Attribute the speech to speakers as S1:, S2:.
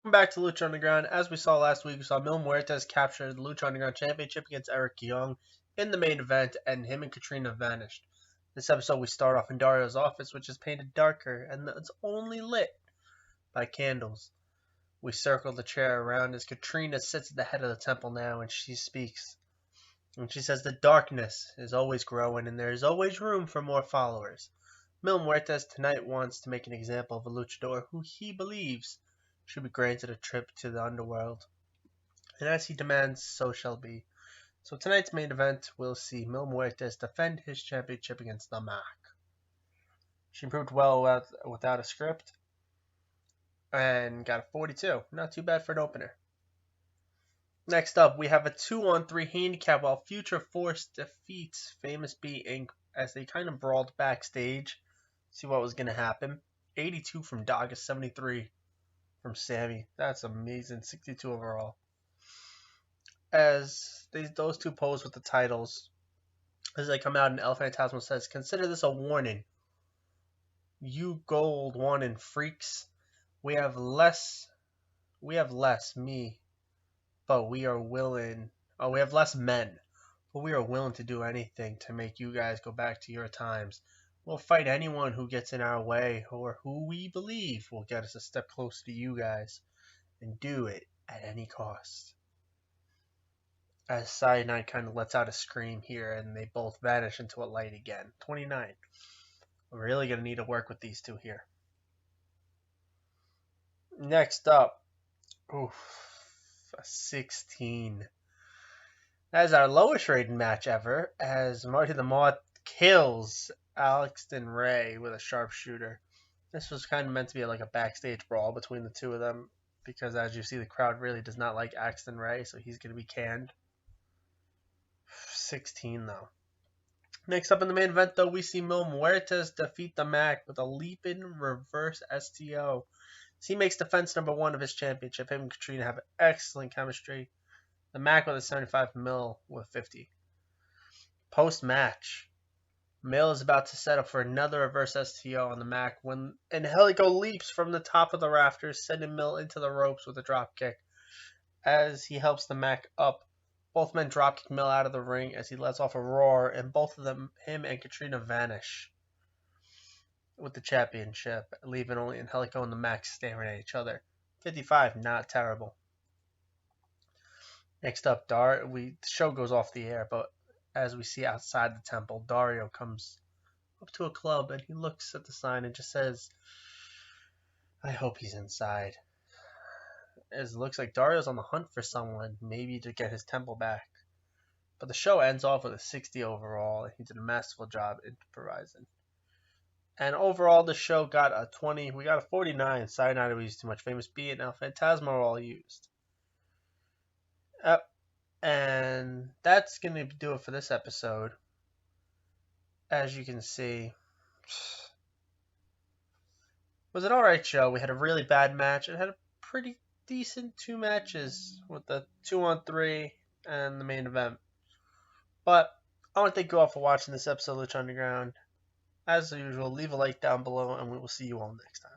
S1: Welcome back to Lucha Underground. As we saw last week, we saw Mil Muertes capture the Lucha Underground Championship against Eric Young in the main event, and him and Katrina vanished. This episode, we start off in Dario's office, which is painted darker, and it's only lit by candles. We circle the chair around as Katrina sits at the head of the temple now, and she speaks. And she says the darkness is always growing, and there is always room for more followers. Mil Muertes tonight wants to make an example of a luchador who he believes should be granted a trip to the underworld. And as he demands, so shall be. So tonight's main event, we'll see Mil Muertes defend his championship against the Mack. She improved well without a script and got a 42. Not too bad for an opener. Next up, we have a 2-on-3 handicap while Future Force defeats Famous B Inc. as they kind of brawled backstage. See what was going to happen. 82 from Dog, 73 from Sammy. That's amazing. 62 overall. As those two pose with the titles, as they come out and El Phantasmo says, consider this a warning. You gold one and freaks. We have less, me, but we are willing. We have less men, but we are willing to do anything to make you guys go back to your times. We'll fight anyone who gets in our way or who we believe will get us a step closer to you guys, and do it at any cost. As Cyanide kind of lets out a scream here, and they both vanish into a light again. 29. We're really going to need to work with these two here. Next up, a 16. That is our lowest rated match ever, as Marty the Moth kills Alexton Ray with a sharpshooter. This was kind of meant to be like a backstage brawl between the two of them, because as you see, the crowd really does not like Axton Ray, so he's going to be canned. 16 though. Next up in the main event, though, we see Mil Muertes defeat the Mack with a leap-in reverse STO. So he makes defense number 1 of his championship. Him and Katrina have excellent chemistry. The Mack with a 75, Mil with 50. Post-match, Mil is about to set up for another reverse STO on the Mack when Angelico leaps from the top of the rafters, sending Mil into the ropes with a drop kick. As he helps the Mack up, both men dropkick Mil out of the ring as he lets off a roar, and both of them, him and Katrina, vanish with the championship, leaving only Angelico and the Mack staring at each other. 55, not terrible. Next up, the show goes off the air, but as we see outside the temple, Dario comes up to a club and he looks at the sign and just says, I hope he's inside. As it looks like Dario's on the hunt for someone, maybe to get his temple back. But the show ends off with a 60 overall, and he did a masterful job improvising. And overall, the show got a 20. We got a 49. Cyanide we used too much. Famous B and El Phantasmo are all used. And that's going to do it for this episode. As you can see, it was an alright show. We had a really bad match. It had a pretty decent 2 matches with the 2-on-3 and the main event. But I want to thank you all for watching this episode of Lucha Underground. As usual, leave a like down below, and we will see you all next time.